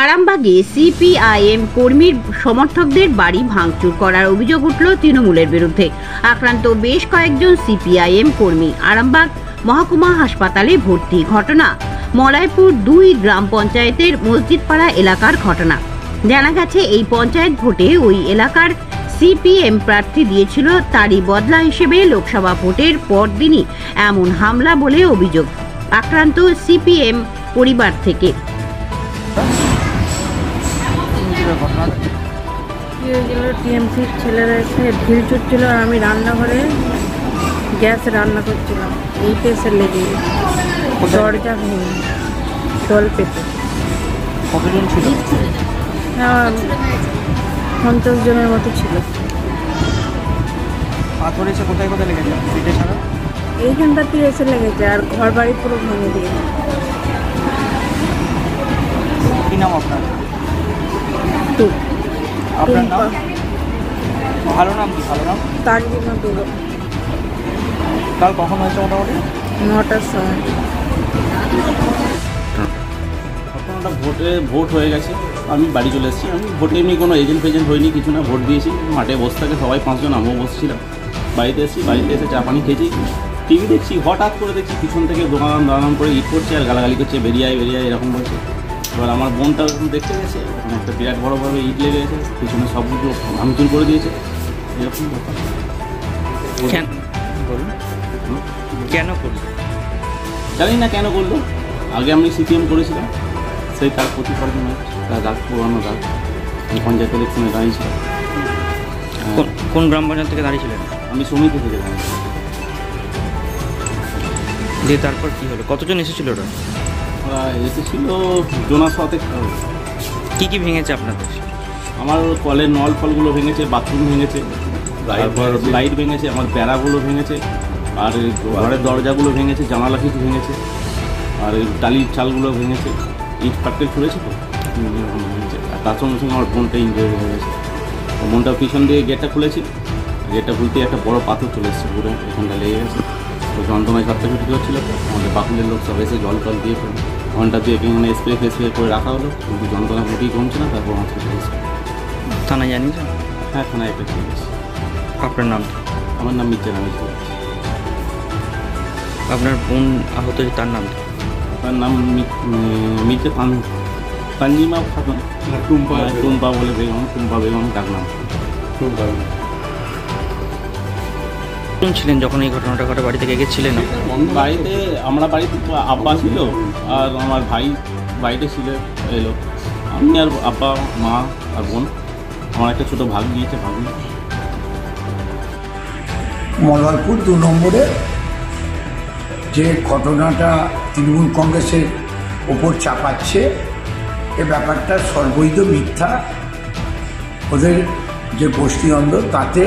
আরামবাগে সিপিআইএম কর্মীর সমর্থকদের বাড়ি ভাঙচুর করার অভিযোগ উঠল তৃণমূলের বিরুদ্ধে। আক্রান্ত বেশ কয়েকজন সিপিআইএম কর্মী আরামবাগ মহকুমা হাসপাতালে ভর্তি। ঘটনা মলাইপুর 2 গ্রাম পঞ্চায়েতের মসজিদপাড়া এলাকার ঘটনা। জানা গেছে, এই পঞ্চায়েত ভোটে ওই এলাকার সিপিএম প্রার্থী দিয়েছিল, তারই বদলা হিসেবে লোকসভা ভোটের পরদিনই এমন হামলা বলে অভিযোগ আক্রান্ত সিপিএম পরিবার থেকে। টিএমসির ছেলেরা এসে ঢিল ছুটছিল, আর আমি রান্নাঘরে গ্যাস রান্না করছিলাম। এইতে এসে লেগে দরজা ভেঙে জল পেতে। কতজন ছিল? 50 জনের মতো ছিল। পাথর এসে কোথায় কোথায় লেগেছে? পিঠে ছাড়া এইখানটাতে এসে লেগেছে, আর ঘর বাড়ি পুরো ভেঙে দিয়েছে। কি নাম আপনার? আপনার নাম? ভালো নাম কি? ভালো নাম তানজিমা বেগম। কাল কখন হয়েছে? মোটামুটি 9টার সময়। ঘটনাটা ভোট হয়ে গেছে, আমি বাড়ি চলে এসেছি। আমি ভোটে এমনি কোনো এজেন্ট ফেজেন্ট হয়নি, কিছু না, ভোট দিয়েছি। মাঠে বসে থাকে সবাই, 5 জন, আমিও বসছিলাম। বাড়িতে এসেছি, বাড়িতে এসে চা পানি খেয়েছি, টিভি দেখছি। হঠাৎ করে দেখছি পিছন থেকে দাঁড়ান করে ইট করছে আর গালাগালি করছে, বেরিয়ে আয় এরকম বলছে। এবার আমার বোনটা দেখতে গেছে, ওখানে একটা বিরাট বড়োভাবে ইট লেগে গেছে, পিছনে সবগুলো ভাঙচুর করে দিয়েছে। এরকম ব্যাপার। কেন করলো জানি না কেন করলো। আগে আমি সিপিএম করেছিলাম, সেই তার প্রতিফলন, তার রাগ পুরানো রাগ। পঞ্চায়েত ইলেকশনে দাঁড়িয়েছিল। কোন গ্রাম পঞ্চায়েত থেকে দাঁড়িয়েছিলেন? আমি সমিতি থেকে দাঁড়িয়েছি। দিয়ে তারপর কী হলো? কতজন এসেছিল ওরা? ওরা এসেছিল জোনাস হতে। কী কী ভেঙেছে আপনাদের? আমার কলের নল ফলগুলো ভেঙেছে, বাথরুম ভেঙেছে, তারপর লাইট ভেঙেছে, আমার বেড়াগুলো ভেঙেছে, আর ঘরের দরজাগুলো ভেঙেছে, জানালা কিছু ভেঙেছে, আর টালির চালগুলো ভেঙেছে। ইট পাটকেল ছুঁড়েছে তো ভেঙেছে। আর তার সঙ্গে সঙ্গে আমার বোনটা ইনজুরি হয়ে গেছে। বোনটা পিছন দিয়ে গেটটা খুলেছি, গেটটা খুলতে একটা বড় পাথর চলে এসেছে, পুরো এখানটা লেগে গেছে। তো যন্ত্রণায় ছটফটি হচ্ছিলো। তো আমাদের বাকুলের লোক সব এসে জল টল দিয়ে ঘন্টা দিয়ে এখানে স্প্রে ফেস্প্রে করে রাখা হলো, কিন্তু যন্ত্রণা মোটেই কমছে না। তারপর হসপিটালে এসে থানায় জানিয়েছেন? হ্যাঁ, থানায় একটা ঠিক আছে। আপনার নাম? আমার নাম মির্জা রামেশ। আপনার বোন আহত, তার নাম? তার নাম মির্জা তানজিমা খাতুন, টুম্পা বলে বেগম, টুম্পা বেগম তার নাম। ছিলেন যখন এই ঘটনাটা ঘটে? বাড়ি থেকে গেছিলেন? বাড়িতে আমরা বাড়িতে আব্বা ছিল, আর আমার ভাই বাড়িতে ছিল, এলো। আমি আর আব্বা, মা আর বোন। আমার একটা ছোটো ভাগ দিয়েছে, ভাগ। মলাইপুর 2 নম্বরে যে ঘটনাটা তৃণমূল কংগ্রেসের ওপর চাপাচ্ছে, এ ব্যাপারটা সর্বৈধ মিথ্যা। ওদের যে গোষ্ঠীদ্বন্দ্ব, তাতে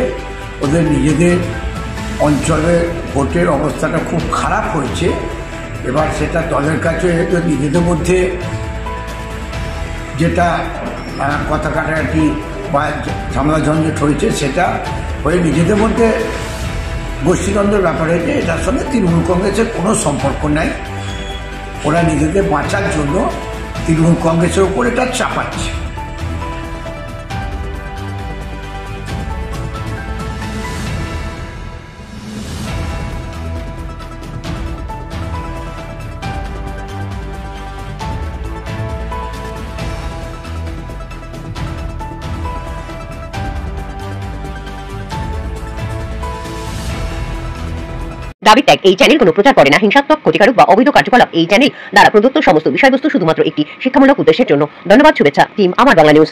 ওদের নিজেদের অঞ্চলে ভোটের অবস্থাটা খুব খারাপ হয়েছে। এবার সেটা দলের কাছে নিজেদের মধ্যে যেটা কথা কাটাকাটি বা ঝামেলা ঝঞ্ঝট হয়েছে, সেটা হয়ে নিজেদের মধ্যে গোষ্ঠীদ্বন্দ্বের ব্যাপার হয়েছে। এটার সঙ্গে তৃণমূল কংগ্রেসের কোনো সম্পর্ক নাই। ওরা নিজেদের বাঁচার জন্য তৃণমূল কংগ্রেসের ওপর এটা চাপাচ্ছে। দাবি ত্যাগ। এই চ্যানেল কোনো প্রচার করে না হিংসাত্মক, ক্ষতিকারক বা অবৈধ কার্যকলাপ। এই চ্যানেল দ্বারা প্রদত্ত সমস্ত বিষয়বস্তু শুধুমাত্র একটি শিক্ষামূলক উদ্দেশ্যের জন্য। ধন্যবাদ। শুভেচ্ছা টিম আমার বাংলা নিউজ।